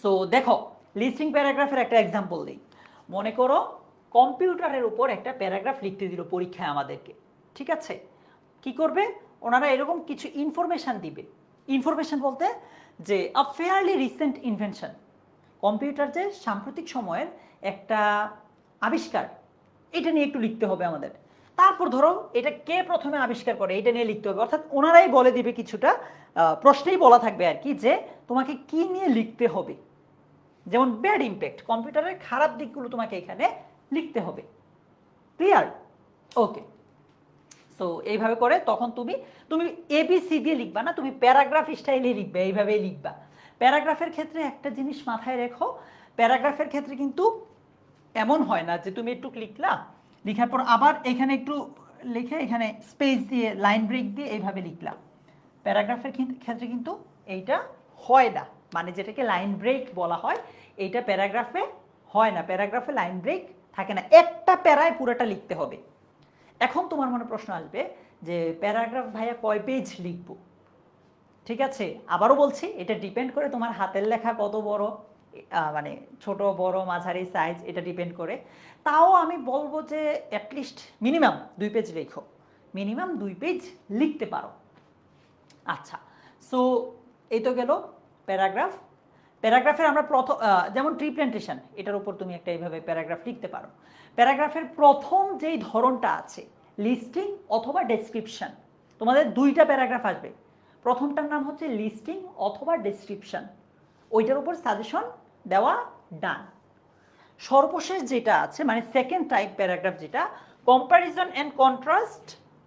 সো দেখো, লিস্টিং প্যারাগ্রাফের একটা এক্সাম্পল দিই। মনে করো কম্পিউটারের উপর একটা প্যারাগ্রাফ লিখতে দিল পরীক্ষায় আমাদেরকে। ঠিক আছে, কি করবে ওনারা? এরকম কিছু ইনফরমেশন দিবে। ইনফরমেশন বলতে যে আ ফেয়ারলি রিসেন্ট ইনভেনশন, কম্পিউটার যে সাম্প্রতিক সময়ের একটা আবিষ্কার, এটা নিয়ে একটু লিখতে হবে আমাদের। তারপর ধরো এটা কে প্রথমে আবিষ্কার করে, এটা নিয়ে লিখতে হবে। অর্থাৎ ওনারাই বলে দিবে কিছুটা, প্রশ্নেই বলা থাকবে আর কি, যে তোমাকে কি নিয়ে লিখতে হবে। যেমন ব্যাড ইম্প্যাক্ট, কম্পিউটারের খারাপ দিকগুলো তোমাকে এখানে লিখতে হবে। ক্লিয়ার? ওকে। সো এইভাবে করে তখন তুমি এবিসি দিয়ে লিখবা না, তুমি প্যারাগ্রাফ স্টাইলে লিখবে, এইভাবেই লিখবা। প্যারাগ্রাফের ক্ষেত্রে একটা জিনিস মাথায় রেখো, প্যারাগ্রাফের ক্ষেত্রে কিন্তু এমন হয় না যে তুমি একটু লিখলা, লিখার পর আবার এখানে একটু লিখে এখানে স্পেস দিয়ে লাইন ব্রেক দিয়ে এইভাবে লিখলা। প্যারাগ্রাফের ক্ষেত্রে কিন্তু এইটা হয় না, মানে যেটাকে লাইন ব্রেক বলা হয়, এইটা প্যারাগ্রাফে হয় না। প্যারাগ্রাফে লাইন ব্রেক থাকে না, একটা প্যারায় পুরোটা লিখতে হবে। এখন তোমার মনে প্রশ্ন আসবে যে প্যারাগ্রাফ ভাইয়া কয় পেজ লিখবো? ঠিক আছে, আবারও বলছি, এটা ডিপেন্ড করে তোমার হাতের লেখা কত বড়, মানে ছোট বড় মাঝারি সাইজ, এটা ডিপেন্ড করে। তাও আমি বলবো যে অ্যাটলিস্ট মিনিমাম 2 পেজ লেখো, মিনিমাম 2 পেজ লিখতে পারো। আচ্ছা, সো এই তো গেল প্যারাগ্রাফ। প্যারাগ্রাফের আমরা যেমন ট্রি প্ল্যান্টেশন, এটার উপর তুমি একটা এইভাবে প্যারাগ্রাফ লিখতে পারো। প্যারাগ্রাফের প্রথম যেই ধরনটা আছে লিস্টিং অথবা ডেসক্রিপশন, তোমাদের 2টা প্যারাগ্রাফ আসবে। প্রথমটার নাম হচ্ছে লিস্টিং অথবা ডেসক্রিপশন, ওইটার উপর সাজেশন দেওয়া, ডান। সর্বশেষ যেটা আছে মানে সেকেন্ড টাইপ প্যারাগ্রাফ, যেটা কম্প্যারিজন অ্যান্ড কন্ট্রাস্ট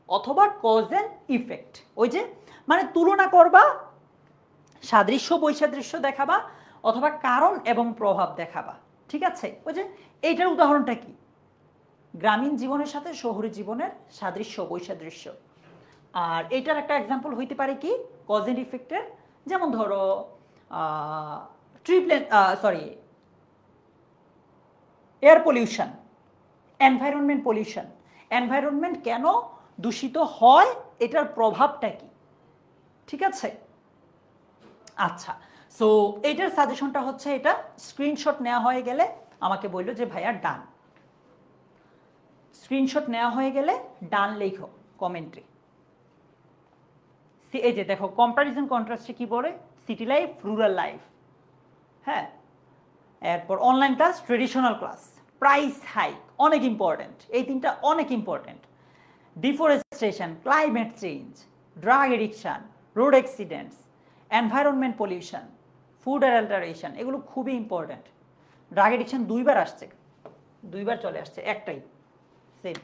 অথবা কজ অ্যান্ড ইফেক্ট। ওই যে মানে তুলনা করবা সাদৃশ্য বৈসাদৃশ্য দেখাবা অথবা কারণ এবং প্রভাব দেখাবা। ঠিক আছে, ওই যে এইটার উদাহরণটা কি, গ্রামীণ জীবনের সাথে শহুরে জীবনের সাদৃশ্য বৈসাদৃশ্য। আর এটার একটা এক্সাম্পল হইতে পারে কি, কজ এন্ড ইফেক্টের, যেমন ধরো air pollution, environment pollution, environment কেন দূষিত হয়, এটার প্রভাবটা কি। ঠিক আছে, আচ্ছা, সো এইটার সাজেশনটা হচ্ছে এটা, স্ক্রিনশট নেওয়া হয়ে গেলে আমাকে বললো যে ভাইয়া ডান, স্ক্রিনশট নেওয়া হয়ে গেলে ডান লেখো কমেন্টে। এই যে দেখো কম্প্যারিজন কন্ট্রাস্টে কি বলে, সিটি লাইফ রুরাল লাইফ, হ্যাঁ, এরপর online class traditional class, price hike অনেক ইম্পর্টেন্ট, এই তিনটা অনেক important, deforestation, climate change, drug addiction, road accidents, environment pollution, food adulteration, এগুলো খুবই ইম্পর্টেন্ট। ড্রাগ এডিকশন দুইবার আসছে, দুইবার চলে আসছে, একটাই সেম।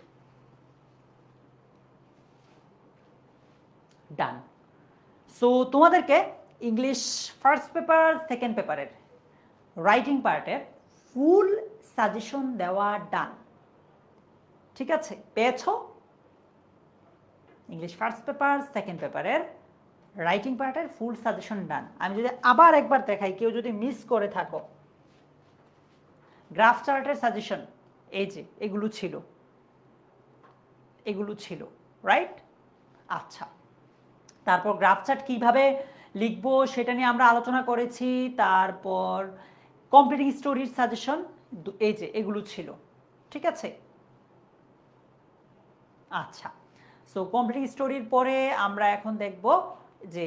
ডান। সো তোমাদেরকে ইংলিশ ফার্স্ট পেপার সেকেন্ড পেপারের রাইটিং পার্টের ফুল সাজেশন দেওয়া ডান। ঠিক আছে, পেয়েছো? ইংলিশ ফার্স্ট পেপার সেকেন্ড পেপারের রাইটিং পার্টের ফুল সাজেশন ডান। আমি যদি আবার একবার দেখাই, কেউ যদি মিস করে থাকো, গ্রাফ চার্টের সাজেশন এই যে এগুলো ছিল, এগুলো ছিল, রাইট? আচ্ছা, তারপর গ্রাফ চার্ট কীভাবে লিখবো সেটা নিয়ে আমরা আলোচনা করেছি। তারপর কমপ্লিটিং স্টোরির সাজেশন এই যে এগুলো ছিল। ঠিক আছে, আচ্ছা, সো কমপ্লিটিং স্টোরির পরে আমরা এখন দেখব যে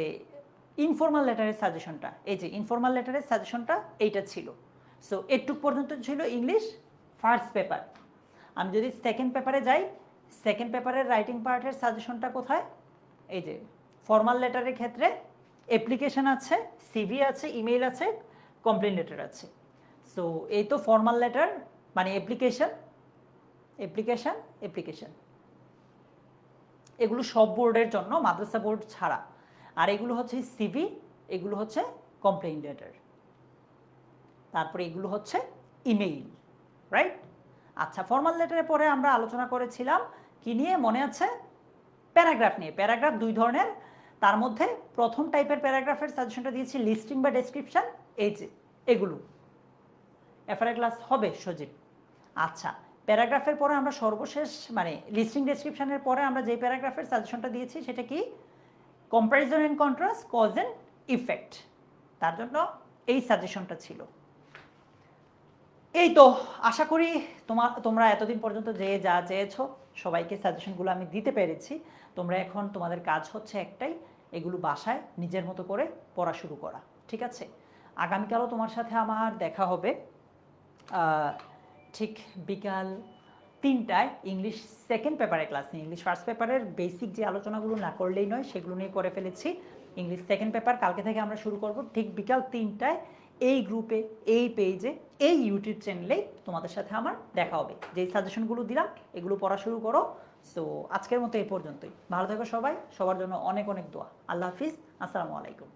ইনফর্মাল লেটারের সাজেশনটা, এই যে ইনফর্মাল লেটারের সাজেশনটা এইটা ছিল। সো এটুক পর্যন্ত ছিল ইংলিশ ফার্স্ট পেপার। আমি যদি সেকেন্ড পেপারে যাই, সেকেন্ড পেপারের রাইটিং পার্টের সাজেশনটা কোথায়, এই যে ফর্মাল লেটারের ক্ষেত্রে অ্যাপ্লিকেশন আছে, সিভি আছে, ইমেইল আছে, কমপ্লেন লেটার আছে। সো এই তো ফর্মাল লেটার মানে অ্যাপ্লিকেশন, অ্যাপ্লিকেশন, অ্যাপ্লিকেশন, এগুলো সব বোর্ডের জন্য, মাদ্রাসা বোর্ড ছাড়া। আর এগুলো হচ্ছে সিভি, এগুলো হচ্ছে কমপ্লেন লেটার, তারপরে এগুলো হচ্ছে ইমেইল, রাইট? আচ্ছা, ফর্মাল লেটারের পরে আমরা আলোচনা করেছিলাম কি নিয়ে মনে আছে, প্যারাগ্রাফ নিয়ে। প্যারাগ্রাফ দুই ধরনের, তার মধ্যে প্রথম টাইপের প্যারাগ্রাফের সাজেশনটা দিয়েছি লিস্টিং বা ডেসক্রিপশন, এই যে এগুলো এফআরএ ক্লাস হবে সজীব। আচ্ছা, প্যারাগ্রাফের পরে আমরা সর্বশেষ মানে লিস্টিং ডেসক্রিপশনের পরে আমরা যে প্যারাগ্রাফের সাজেশনটা দিয়েছি সেটা কি, comparison and contrast, cause and effect, তার জন্য এই সাজেশনটা ছিল। এই তো, আশা করি তোমরা এতদিন পর্যন্ত যে যা চেয়েছো সবাইকে সাজেশনগুলো আমি দিতে পেরেছি। তোমরা এখন তোমাদের কাজ হচ্ছে একটাই, এগুলো বাসায় নিজের মতো করে পড়া শুরু করা। ঠিক আছে, আগামীকালও তোমার সাথে আমার দেখা হবে ঠিক বিকাল 3টায় ইংলিশ সেকেন্ড পেপারের ক্লাস নিয়ে। ইংলিশ ফার্স্ট পেপারের বেসিক যে আলোচনাগুলো না করলেই নয় সেগুলো নিয়ে করে ফেলেছি। ইংলিশ সেকেন্ড পেপার কালকে থেকে আমরা শুরু করব ঠিক বিকাল 3টায়, এই গ্রুপে, এই পেজে, এই ইউটিউব চ্যানেলেই তোমাদের সাথে আমার দেখা হবে। যেই সাজেশনগুলো দিলাম এগুলো পড়া শুরু করো। সো আজকের মতো এই পর্যন্তই, ভালো থেকো সবাই, সবার জন্য অনেক অনেক দোয়া। আল্লাহ হাফিজ, আসসালামু আলাইকুম।